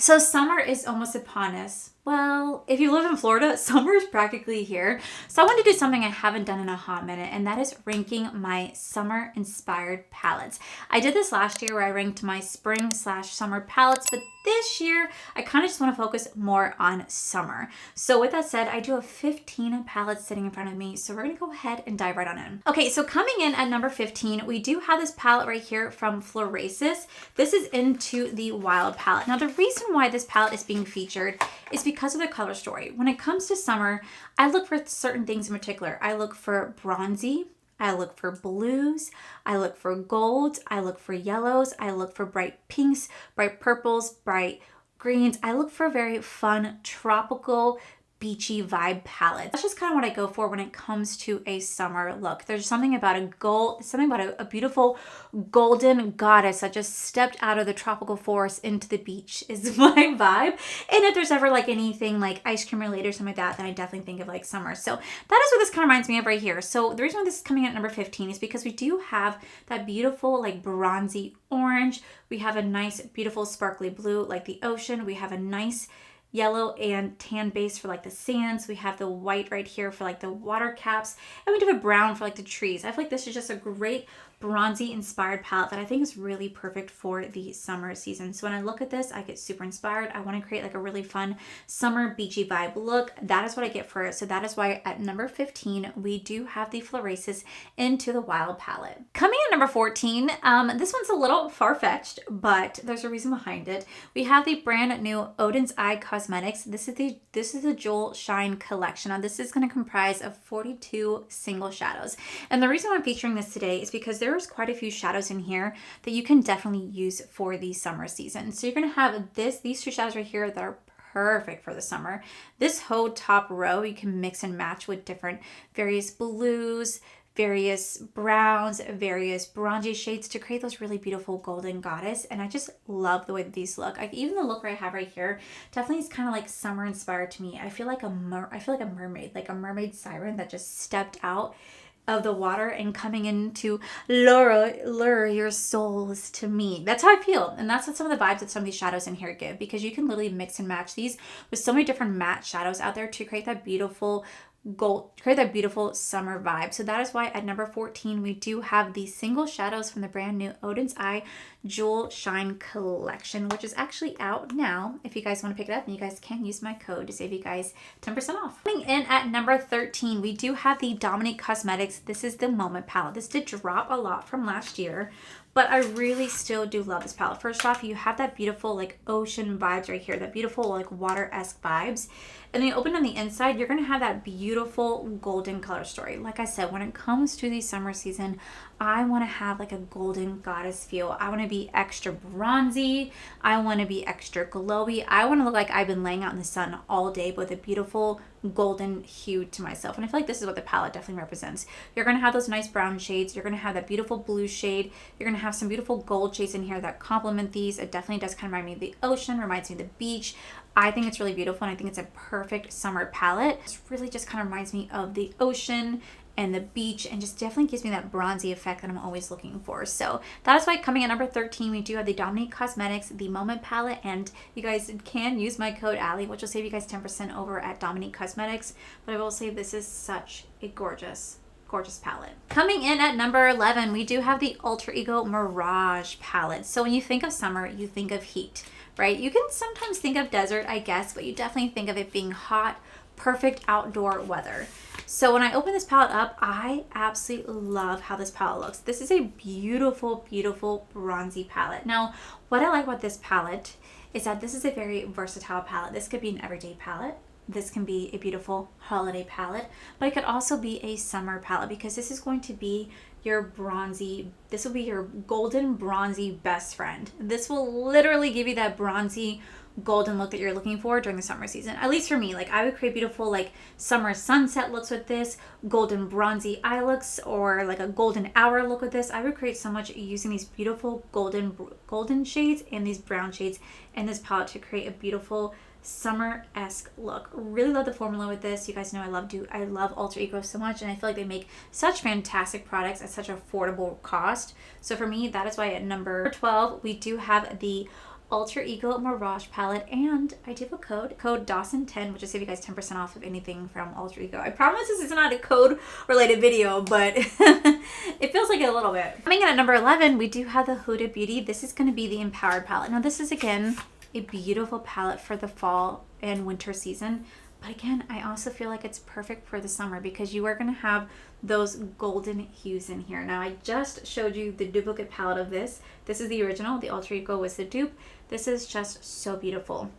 So summer is almost upon us. Well, if you live in Florida, summer is practically here. So I want to do something I haven't done in a hot minute, and that is ranking my summer inspired palettes. I did this last year where I ranked my spring/summer palettes, but this year I kind of just want to focus more on summer. So with that said, I do have 15 palettes sitting in front of me. So we're going to go ahead and dive right on in. Okay, so coming in at number 15, we do have this palette right here from Florasis. This is into the Wild palette. Now the reason why this palette is being featured is because of the color story. When it comes to summer, I look for certain things in particular. I look for bronzy, I look for blues, I look for golds, I look for yellows, I look for bright pinks, bright purples, bright greens. I look for very fun, tropical, beachy vibe palette. That's just kind of what I go for when it comes to a summer look. There's something about a beautiful golden goddess that just stepped out of the tropical forest into the beach is my vibe. And if there's ever like anything like ice cream related or something like that, then I definitely think of like summer. So that is what this kind of reminds me of right here. So the reason why this is coming in at number 15 is because we do have that beautiful like bronzy orange. We have a nice beautiful sparkly blue like the ocean. We have a nice yellow and tan base for like the sands. We have the white right here for like the water caps, and we do have a brown for like the trees. I feel like this is just a great bronzy inspired palette that I think is really perfect for the summer season. So when I look at this, I get super inspired. I want to create like a really fun summer beachy vibe look. That is what I get for it. So that is why at number 15, we do have the Florasis Into the Wild palette. Coming in number 14, this one's a little far-fetched, but there's a reason behind it. We have the brand new Odin's Eye Cosmetics. This is the Jewel Shine collection. Now this is going to comprise of 42 single shadows. And the reason why I'm featuring this today is because there's quite a few shadows in here that you can definitely use for the summer season. So you're going to have these two shadows right here that are perfect for the summer. This whole top row you can mix and match with different various blues, various browns, various bronzy shades to create those really beautiful golden goddess. And I just love the way that these look. Like even the look I have right here definitely is kind of like summer inspired to me. I feel like a mermaid, like a mermaid siren that just stepped out of the water and coming in to lure your souls to me. That's how I feel. And that's what some of the vibes that some of these shadows in here give, because you can literally mix and match these with so many different matte shadows out there to create that beautiful summer vibe. So that is why at number 14 we do have the single shadows from the brand new Odin's Eye Jewel Shine collection, which is actually out now. If you guys want to pick it up, and you guys can use my code to save you guys 10% off. Coming in at number 13, we do have the Dominique Cosmetics. This is the Moment palette. This did drop a lot from last year, but I really still do love this palette. First off, you have that beautiful like ocean vibes right here, that beautiful like water-esque vibes. And then you open on the inside, you're going to have that beautiful golden color story. Like I said, when it comes to the summer season, I want to have like a golden goddess feel. I want to be extra bronzy. I want to be extra glowy. I want to look like I've been laying out in the sun all day with a beautiful golden hue to myself. And I feel like this is what the palette definitely represents. You're going to have those nice brown shades. You're going to have that beautiful blue shade. You're going to have some beautiful gold shades in here that complement these. It definitely does kind of remind me of the ocean, reminds me of the beach. I think it's really beautiful, and I think it's a perfect summer palette. It really just kind of reminds me of the ocean and the beach, and just definitely gives me that bronzy effect that I'm always looking for. So that is why coming at number 13, we do have the Dominique Cosmetics, the Moment palette, and you guys can use my code Allie, which will save you guys 10% over at Dominique Cosmetics. But I will say this is such a gorgeous palette. Coming in at number 11, we do have the Alter Ego Mirage palette. So when you think of summer, you think of heat, right? You can sometimes think of desert, I guess, but you definitely think of it being hot, perfect outdoor weather. So when I open this palette up, I absolutely love how this palette looks. This is a beautiful, beautiful bronzy palette. Now, what I like about this palette is that this is a very versatile palette. This could be an everyday palette. This can be a beautiful holiday palette, but it could also be a summer palette, because this is going to be your bronzy, this will be your golden bronzy best friend. This will literally give you that bronzy golden look that you're looking for during the summer season. At least for me, like I would create beautiful like summer sunset looks with this, golden bronzy eye looks, or like a golden hour look with this. I would create so much using these beautiful golden shades and these brown shades in this palette to create a beautiful summer-esque look. Really love the formula with this. You guys know I love Alter Ego so much, and I feel like they make such fantastic products at such affordable cost. So for me, that is why at number 12 we do have the Alter Ego Mirage palette, and I do have a code Dawson10, which will save you guys 10% off of anything from Alter Ego. I promise this is not a code related video, but it feels like it a little bit. Coming in at number 11, we do have the Huda Beauty. This is going to be the Empowered palette. Now this is again a beautiful palette for the fall and winter season. But again, I also feel like it's perfect for the summer because you are going to have those golden hues in here. Now, I just showed you the duplicate palette of this. This is the original. The Alter Ego was the dupe. This is just so beautiful.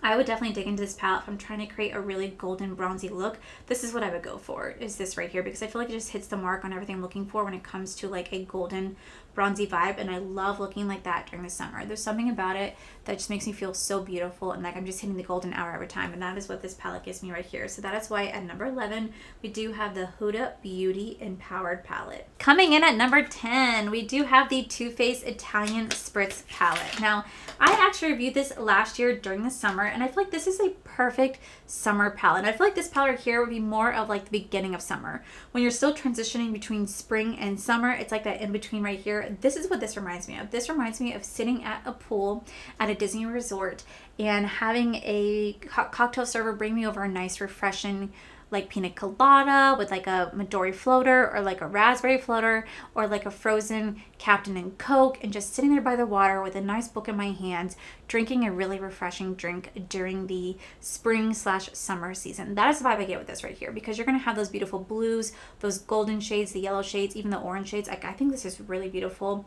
I would definitely dig into this palette if I'm trying to create a really golden bronzy look. This is what I would go for, is this right here, because I feel like it just hits the mark on everything I'm looking for when it comes to like a golden bronzy vibe, and I love looking like that during the summer. There's something about it that just makes me feel so beautiful and like I'm just hitting the golden hour every time, and that is what this palette gives me right here. So that is why at number 11 we do have the Huda Beauty Empowered palette. Coming in at number 10, we do have the Too Faced Italian Spritz palette. Now I actually reviewed this last year during the summer, and I feel like this is a perfect summer palette. And I feel like this palette here would be more of like the beginning of summer when you're still transitioning between spring and summer. It's like that in between right here. This is what this reminds me of. This reminds me of sitting at a pool at a Disney resort and having a cocktail server bring me over a nice refreshing like pina colada with like a Midori floater or like a raspberry floater or like a frozen Captain and Coke, and just sitting there by the water with a nice book in my hands, drinking a really refreshing drink during the spring/summer season. That is the vibe I get with this right here, because you're going to have those beautiful blues, those golden shades, the yellow shades, even the orange shades. I think this is really beautiful.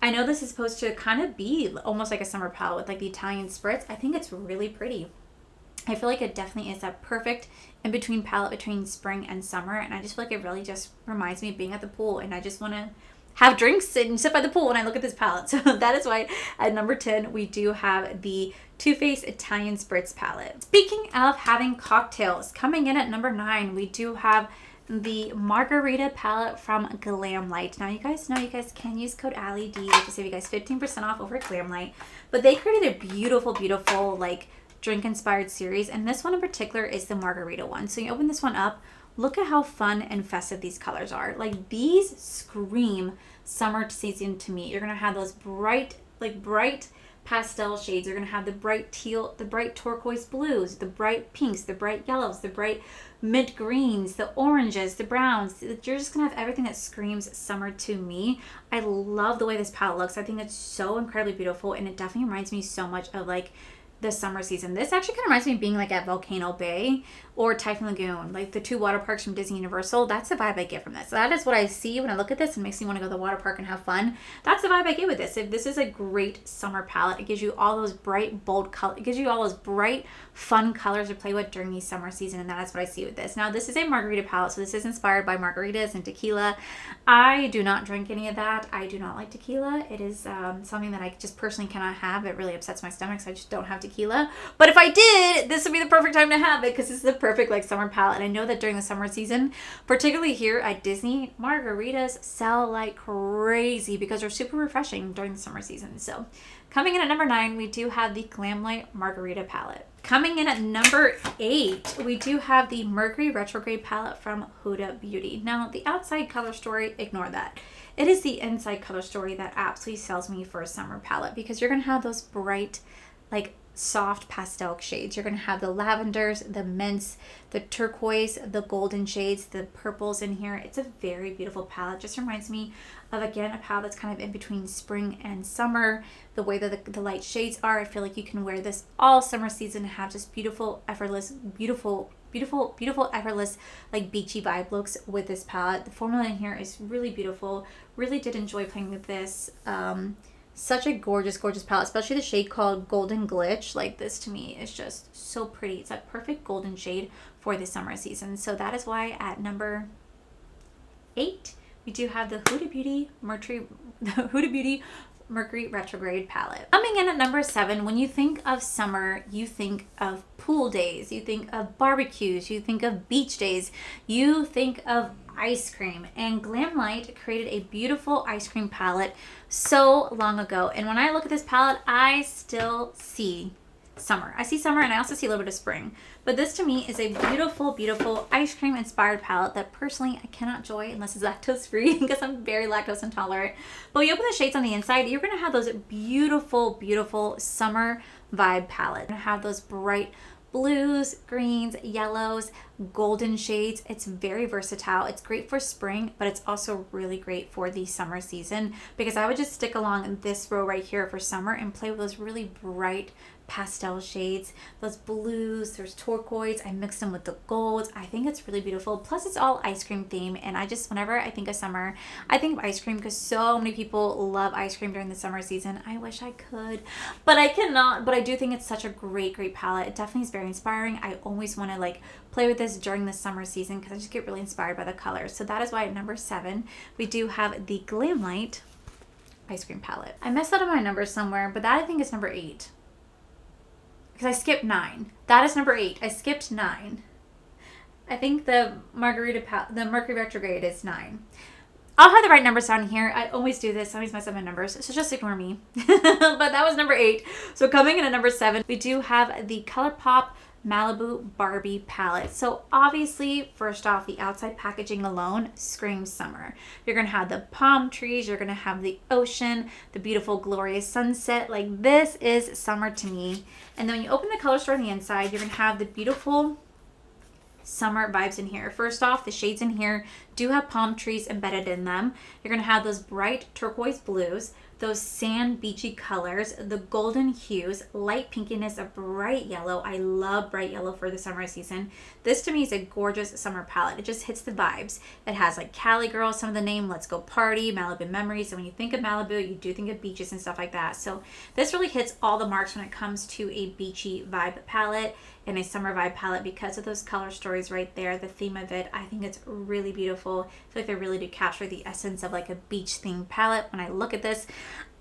I know this is supposed to kind of be almost like a summer palette with like the Italian spritz. I think it's really pretty. I feel like it definitely is that perfect in-between palette between spring and summer, and I just feel like it really just reminds me of being at the pool, and I just want to have drinks and sit by the pool when I look at this palette. So that is why at number 10 we do have the Too Faced Italian Spritz palette. Speaking of having cocktails, coming in at number 9 we do have the Margarita palette from Glamlight. Now you guys know you guys can use code Allie D to save you guys 15% off over at Glamlight, but they created a beautiful like drink inspired series, and this one in particular is the margarita one. So you open this one up, look at how fun and festive these colors are. Like, these scream summer season to me. You're gonna have those bright pastel shades. You're gonna have the bright teal, the bright turquoise blues, the bright pinks, the bright yellows, the bright mint greens, the oranges, the browns. You're just gonna have everything that screams summer to me. I love the way this palette looks. I think it's so incredibly beautiful, and it definitely reminds me so much of like the summer season. This actually kind of reminds me of being like at Volcano Bay or Typhoon Lagoon, like the two water parks from Disney Universal. That's the vibe I get from this. That is what I see when I look at this. It makes me want to go to the water park and have fun. That's the vibe I get with this. If this is a great summer palette, it gives you all those bright, bold colors. It gives you all those bright, fun colors to play with during the summer season, and that is what I see with this. Now, this is a margarita palette, so this is inspired by margaritas and tequila. I do not drink any of that. I do not like tequila. It is something that I just personally cannot have. It really upsets my stomach, so I just don't have tequila. But if I did, this would be the perfect time to have it, because this is the perfect like summer palette. And I know that during the summer season, particularly here at Disney, margaritas sell like crazy because they're super refreshing during the summer season. So coming in at number 9, we do have the Glamlight Margarita palette. Coming in at number 8, we do have the Mercury Retrograde palette from Huda Beauty. Now, the outside color story, ignore that. It is the inside color story that absolutely sells me for a summer palette, because you're going to have those bright, like soft pastel shades. You're going to have the lavenders, the mints, the turquoise, the golden shades, the purples in here. It's a very beautiful palette. Just reminds me of, again, a palette that's kind of in between spring and summer. The way that the light shades are, I feel like you can wear this all summer season and have just beautiful, effortless, effortless, like beachy vibe looks with this palette. The formula in here is really beautiful. Really did enjoy playing with this. Such a gorgeous palette, especially the shade called Golden Glitch. Like, this to me is just so pretty. It's that perfect golden shade for the summer season. So that is why at number 8, we do have the Huda Beauty Mercury Retrograde palette. Coming in at number 7, when you think of summer, you think of pool days, you think of barbecues, you think of beach days, you think of ice cream. And Glamlight created a beautiful ice cream palette so long ago. And when I look at this palette, I still see summer. I see summer and I also see a little bit of spring. But this to me is a beautiful, beautiful ice cream inspired palette that personally I cannot enjoy unless it's lactose free because I'm very lactose intolerant. But when you open the shades on the inside, you're going to have those beautiful, beautiful summer vibe palette. You're going to have those bright blues, greens, yellows, golden shades. It's very versatile. It's great for spring, but it's also really great for the summer season because I would just stick along this row right here for summer and play with those really bright pastel shades, those blues, there's turquoise. I mix them with the golds. I think it's really beautiful. Plus it's all ice cream theme, and whenever I think of summer, I think of ice cream because so many people love ice cream during the summer season. I wish I could, but I cannot. But I do think it's such a great palette. It definitely is very inspiring. I always want to like play with this during the summer season because I just get really inspired by the colors. So that is why at number 7 we do have the Glam Light ice cream palette. I messed up on my numbers somewhere, but that I think is number 8. Because I skipped 9. That is number 8. I skipped 9. I think the Mercury retrograde is 9. I'll have the right numbers down here. I always do this. I always mess up my numbers. So just ignore me. But that was number 8. So coming in at number 7, we do have the Colourpop Malibu Barbie palette. So obviously, first off, the outside packaging alone screams summer. You're going to have the palm trees. You're going to have the ocean, the beautiful glorious sunset. Like, this is summer to me. And then when you open the color store on the inside, you're going to have the beautiful summer vibes in here. First off, the shades in here do have palm trees embedded in them. You're going to have those bright turquoise blues, those sand beachy colors, the golden hues, light pinkiness of bright yellow. I love bright yellow for the summer season. This to me is a gorgeous summer palette. It just hits the vibes. It has like Cali Girl, some of the name, Let's Go Party, Malibu Memories. So when you think of Malibu, you do think of beaches and stuff like that. So this really hits all the marks when it comes to a beachy vibe palette and a summer vibe palette because of those color stories right there, the theme of it. I think it's really beautiful. I feel like they really do capture the essence of like a beach themed palette. When I look at this,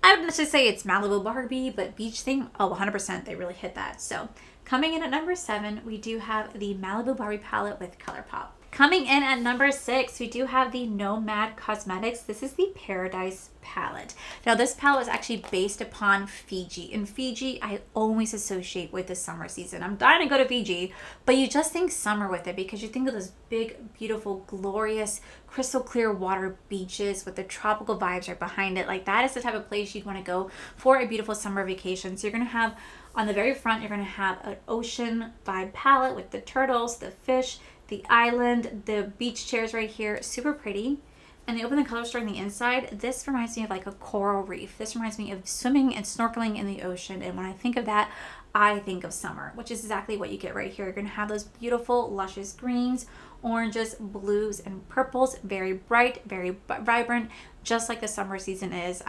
I wouldn't necessarily say it's Malibu Barbie, but beach theme, 100%, they really hit that. So coming in at number 7, we do have the Malibu Barbie palette with Colourpop. Coming in at number 6, we do have the Nomad Cosmetics. This is the Paradise palette. Now this palette was actually based upon Fiji. And Fiji, I always associate with the summer season. I'm dying to go to Fiji, but you just think summer with it because you think of those big, beautiful, glorious, crystal clear water beaches with the tropical vibes right behind it. Like, that is the type of place you'd want to go for a beautiful summer vacation. So you're going to have, on the very front, you're going to have an ocean vibe palette with the turtles, the fish, the island, the beach chairs right here, super pretty. And they open the color store on the inside. This reminds me of like a coral reef. This reminds me of swimming and snorkeling in the ocean. And when I think of that, I think of summer, which is exactly what you get right here. You're going to have those beautiful, luscious greens, oranges, blues, and purples. Very bright, very vibrant, just like the summer season is.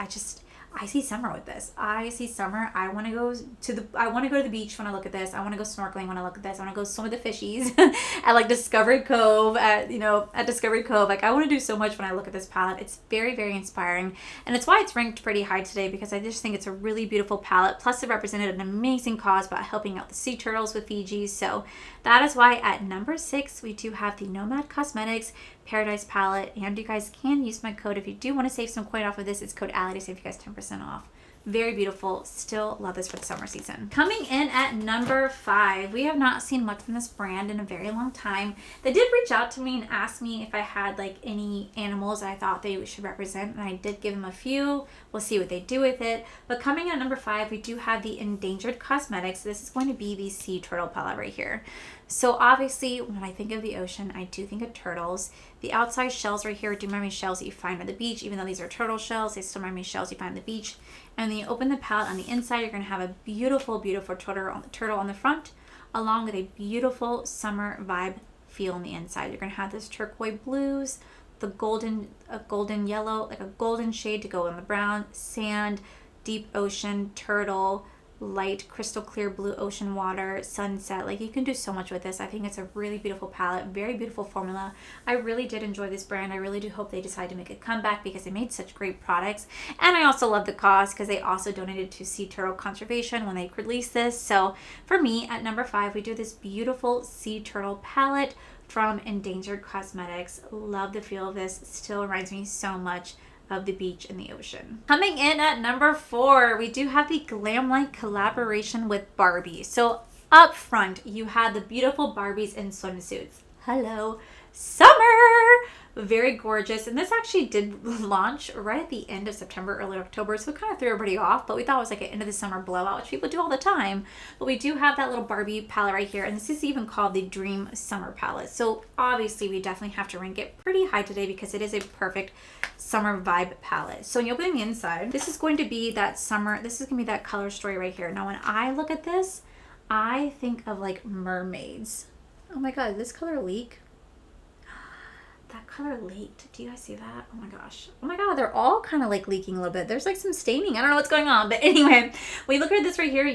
I see summer with this. I see summer. I want to go to the beach when I look at this. I want to go snorkeling when I look at this. I want to go swim with the fishies at like Discovery Cove at Discovery Cove. Like, I want to do so much when I look at this palette. It's very, very inspiring. And it's why it's ranked pretty high today because I just think it's a really beautiful palette. Plus it represented an amazing cause by helping out the sea turtles with Fiji. So that is why at number 6, we do have the Nomad Cosmetics Paradise palette, and you guys can use my code if you do want to save some coin off of this. It's code Allie to save you guys 10% off. Very beautiful. Still love this for the summer season. Coming in at number 5, we have not seen much from this brand in a very long time. They did reach out to me and ask me if I had like any animals that I thought they should represent, and I did give them a few. We'll see what they do with it. But coming in at number 5, we do have the Endangered Cosmetics. This is going to be the sea turtle palette right here. So obviously, when I think of the ocean, I do think of turtles. The outside shells right here do remind me of shells that you find on the beach. Even though these are turtle shells, they still remind me of shells you find on the beach. And then you open the palette on the inside, you're going to have a beautiful, beautiful turtle on the front, along with a beautiful summer vibe feel on the inside. You're going to have this turquoise blues, the golden yellow, like a golden shade to go on the brown, sand, deep ocean, turtle, light crystal clear blue ocean water, sunset. Like, you can do so much with this. I think it's a really beautiful palette, very beautiful formula. I really did enjoy this brand. I really do hope they decide to make a comeback because they made such great products. And I also love the cause because they also donated to sea turtle conservation when they released this. So for me, at number 5, we do this beautiful sea turtle palette from Endangered Cosmetics. Love the feel of this. Still reminds me so much of the beach and the ocean. Coming in at number 4, we do have the Glam Light collaboration with Barbie. So up front, you had the beautiful Barbies in swimsuits. Hello, summer! Very gorgeous. And this actually did launch right at the end of September, early October. So it kind of threw everybody off, but we thought it was like an end of the summer blowout, which people do all the time. But we do have that little Barbie palette right here. And this is even called the Dream Summer Palette. So obviously we definitely have to rank it pretty high today because it is a perfect summer vibe palette. So when you open the inside, this is going to be that summer. This is going to be that color story right here. Now when I look at this, I think of like mermaids. Oh my God, this color leak. That color leaked. Do you guys see that? Oh my gosh. Oh my God, they're all kind of like leaking a little bit. There's like some staining. I don't know what's going on. But anyway, when you look at this right here,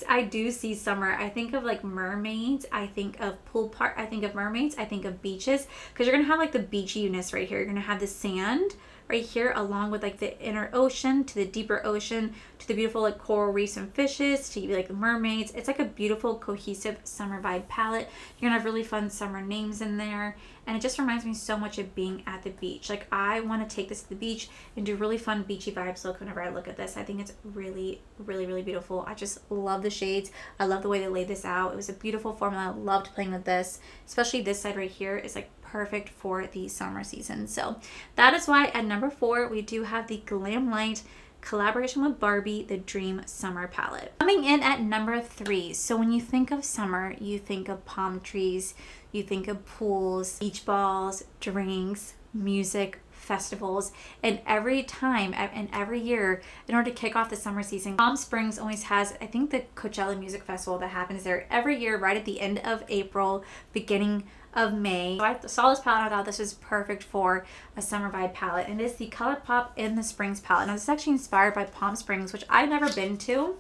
I do see summer. I think of like mermaids. I think of I think of mermaids. I think of beaches. Because you're going to have like the beachiness right here. You're going to have the sand right here along with like the inner ocean to the deeper ocean to the beautiful like coral reefs and fishes to like mermaids. It's like a beautiful cohesive summer vibe palette. You're gonna have really fun summer names in there, and it just reminds me so much of being at the beach. Like I want to take this to the beach and do really fun beachy vibes look whenever I look at this. I think it's really beautiful. I just love the shades. I love the way they laid this out. It was a beautiful formula. I loved playing with this, especially this side right here is like perfect for the summer season. So that is why at number 4 we do have the Glam Light collaboration with Barbie, the Dream Summer Palette. Coming in at number 3, so when you think of summer, you think of palm trees, you think of pools, beach balls, drinks, music, festivals, and every time and every year, in order to kick off the summer season, Palm Springs always has, I think, the Coachella Music Festival that happens there every year right at the end of April, beginning of May. So I saw this palette and I thought this was perfect for a summer vibe palette, and it is the Colourpop in the Springs palette. Now this is actually inspired by Palm Springs, which I've never been to.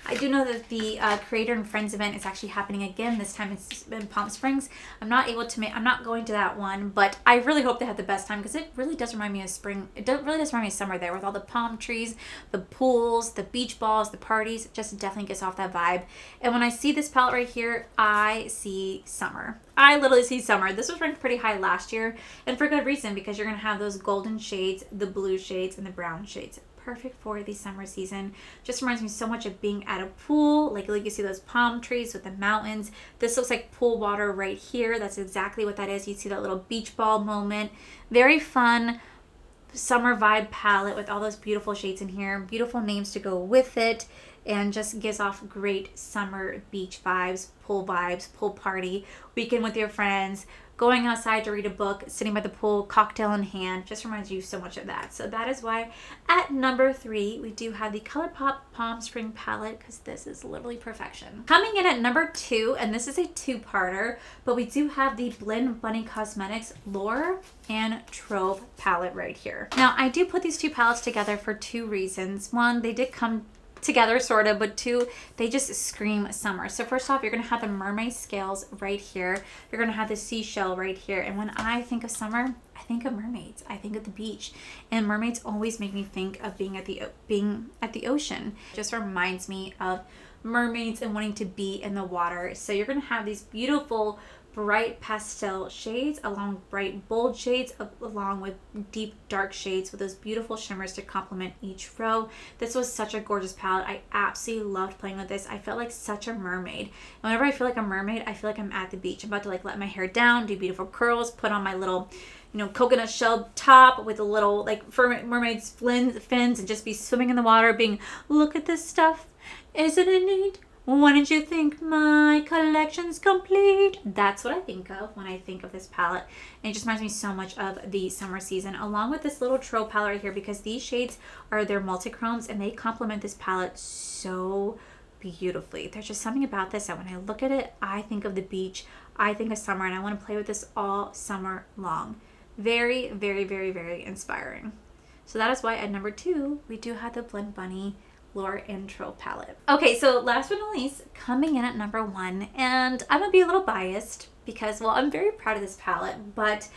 I do know that the Creator and Friends event is actually happening again. This time it's in Palm Springs. I'm not going to that one, but I really hope they have the best time because it really does remind me of spring. Really does remind me of summer there with all the palm trees, the pools, the beach balls, the parties. It just definitely gets off that vibe. And when I see this palette right here, I see summer. I literally see summer. This was ranked pretty high last year, and for good reason, because you're going to have those golden shades, the blue shades, and the brown shades. Perfect for the summer season. Just reminds me so much of being at a pool. Like you see those palm trees with the mountains. This looks like pool water right here. That's exactly what that is. You see that little beach ball moment. Very fun summer vibe palette with all those beautiful shades in here. Beautiful names to go with it. And just gives off great summer beach vibes, pool party, weekend with your friends, going outside to read a book, sitting by the pool, cocktail in hand. Just reminds you so much of that. So that is why at number 3, we do have the Colourpop Palm Spring palette, because this is literally perfection. Coming in at number 2, and this is a 2-parter, but we do have the Blend Bunny Cosmetics Lure and Trove palette right here. Now, I do put these 2 palettes together for 2 reasons. 1, they did come together sort of, but 2, they just scream summer. So first off, you're gonna have the mermaid scales right here. You're gonna have the seashell right here. And when I think of summer, I think of mermaids. I think of the beach, and mermaids always make me think of being at the ocean. It just reminds me of mermaids and wanting to be in the water. So you're gonna have these beautiful bright pastel shades along with bright bold shades along with deep dark shades with those beautiful shimmers to complement each row. This was such a gorgeous palette. I absolutely loved playing with this. I felt like such a mermaid. And whenever I feel like a mermaid, I feel like I'm at the beach. I'm about to like let my hair down, do beautiful curls, put on my little coconut shell top with a little like mermaid's fins and just be swimming in the water being, look at this stuff. Isn't it neat? Wouldn't you think my collection's complete? That's what I think of when I think of this palette. And it just reminds me so much of the summer season, along with this little Trove palette right here, because these shades are their multi-chromes and they complement this palette so beautifully. There's just something about this that when I look at it, I think of the beach, I think of summer, and I want to play with this all summer long. Very, very, very, very inspiring. So that is why at number 2, we do have the Blend Bunny Lure and Trove palette. Okay, so last but not least, coming in at number 1, and I'm gonna be a little biased because, well, I'm very proud of this palette, but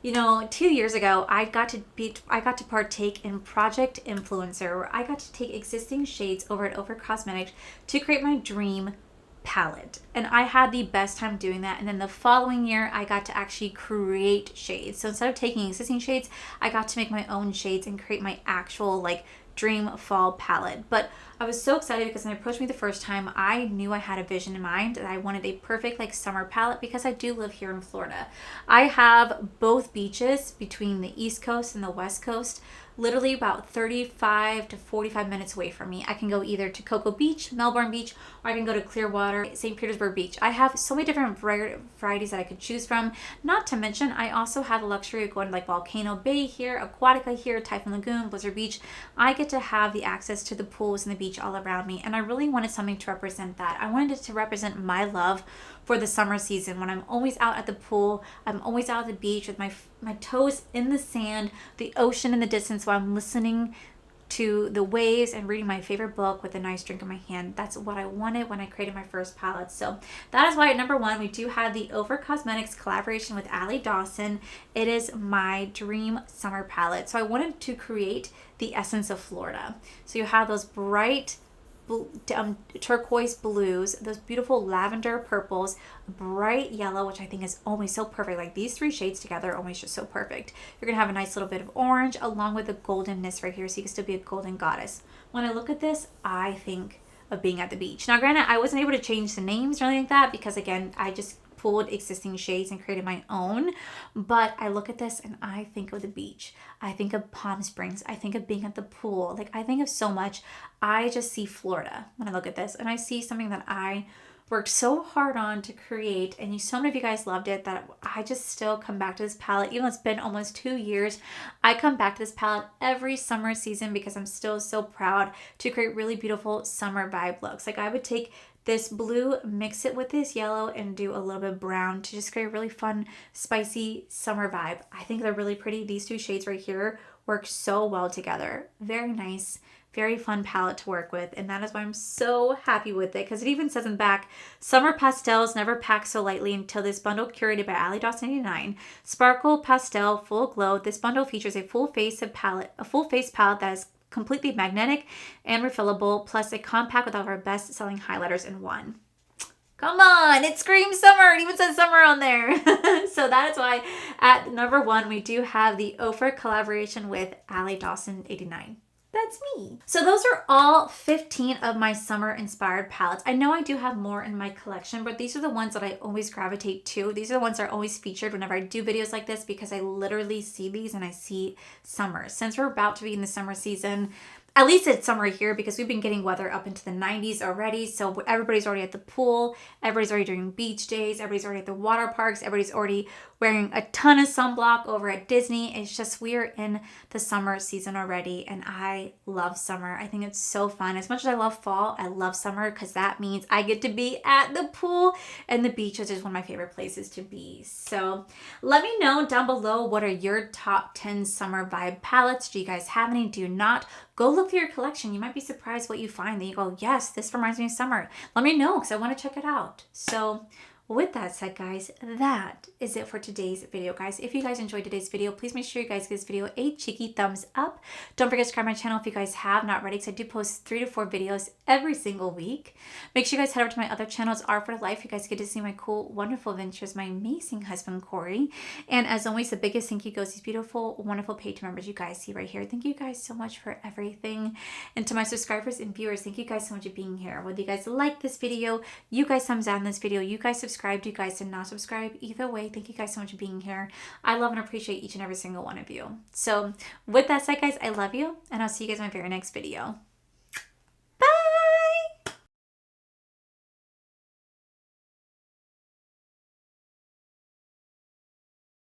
2 years ago, I got to partake in Project Influencer, where I got to take existing shades over at Over Cosmetics to create my dream palette, and I had the best time doing that. And then the following year I got to actually create shades. So instead of taking existing shades, I got to make my own shades and create my actual like dream fall palette. But I was so excited because when they approached me the first time, I knew I had a vision in mind that I wanted a perfect like summer palette because I do live here in Florida. I have both beaches between the East Coast and the West Coast, literally about 35 to 45 minutes away from me. I can go either to Cocoa Beach, Melbourne Beach, or I can go to Clearwater, St. Petersburg Beach. I have so many different varieties that I could choose from. Not to mention, I also have the luxury of going to like Volcano Bay here, Aquatica here, Typhoon Lagoon, Blizzard Beach. I get to have the access to the pools and the beach all around me, and I really wanted something to represent that. I wanted it to represent my love for the summer season when I'm always out at the pool, I'm always out at the beach with my toes in the sand, the ocean in the distance while I'm listening to the waves and reading my favorite book with a nice drink in my hand. That's what I wanted when I created my first palette. So that is why at number 1, we do have the Over Cosmetics collaboration with Allie Dawson. It is my dream summer palette. So I wanted to create the essence of Florida. So you have those bright turquoise blues, those beautiful lavender purples, bright yellow, which I think is always so perfect. Like these 3 shades together are always just so perfect. You're gonna have a nice little bit of orange along with the goldenness right here, so you can still be a golden goddess. When I look at this, I think of being at the beach. Now granted, I wasn't able to change the names or anything like that because again, I just pulled existing shades and created my own, but I look at this and I think of the beach. I think of Palm Springs. I think of being at the pool. Like I think of so much. I just see Florida when I look at this, and I see something that I worked so hard on to create, and so many of you guys loved it that I just still come back to this palette. Even though it's been almost 2 years, I come back to this palette every summer season because I'm still so proud to create really beautiful summer vibe looks. Like I would take this blue, mix it with this yellow, and do a little bit of brown to just create a really fun, spicy summer vibe. I think they're really pretty. These 2 shades right here work so well together. Very nice, very fun palette to work with, and that is why I'm so happy with it, because it even says in the back, summer pastels never pack so lightly until this bundle curated by Allie Dawson 89. Sparkle pastel full glow. This bundle features a full face palette that is completely magnetic and refillable, plus a compact with all of our best-selling highlighters in one. Come on, it screams summer. It even says summer on there. So that is why at number 1, we do have the Ofer collaboration with Allie Dawson 89. That's me. So those are all 15 of my summer inspired palettes. I know I do have more in my collection, but these are the ones that I always gravitate to. These are the ones that are always featured whenever I do videos like this because I literally see these and I see summer. Since we're about to be in the summer season, at least it's summer here because we've been getting weather up into the 90s already. So everybody's already at the pool. Everybody's already doing beach days. Everybody's already at the water parks. Everybody's already wearing a ton of sunblock over at Disney. It's just we're in the summer season already, and I love summer. I think it's so fun. As much as I love fall, I love summer because that means I get to be at the pool, and the beach is just one of my favorite places to be. So let me know down below, what are your top 10 summer vibe palettes? Do you guys have any? Do you not? Go look through your collection. You might be surprised what you find that you go, yes, this reminds me of summer. Let me know because I want to check it out. So with that said, guys, that is it for today's video, guys. If you guys enjoyed today's video, please make sure you guys give this video a cheeky thumbs up. Don't forget to subscribe to my channel if you guys have not already, because I do post 3 to 4 videos every single week. Make sure you guys head over to my other channels, Art for Life. You guys get to see my cool, wonderful adventures, my amazing husband, Corey. And as always, the biggest thank you goes to these beautiful, wonderful Patreon members you guys see right here. Thank you guys so much for everything. And to my subscribers and viewers, thank you guys so much for being here. Whether you guys like this video, you guys thumbs down this video, you guys subscribed, you guys did not subscribe, either way, thank you guys so much for being here. I love and appreciate each and every single one of you. So with that said, guys, I love you, and I'll see you guys in my very next video.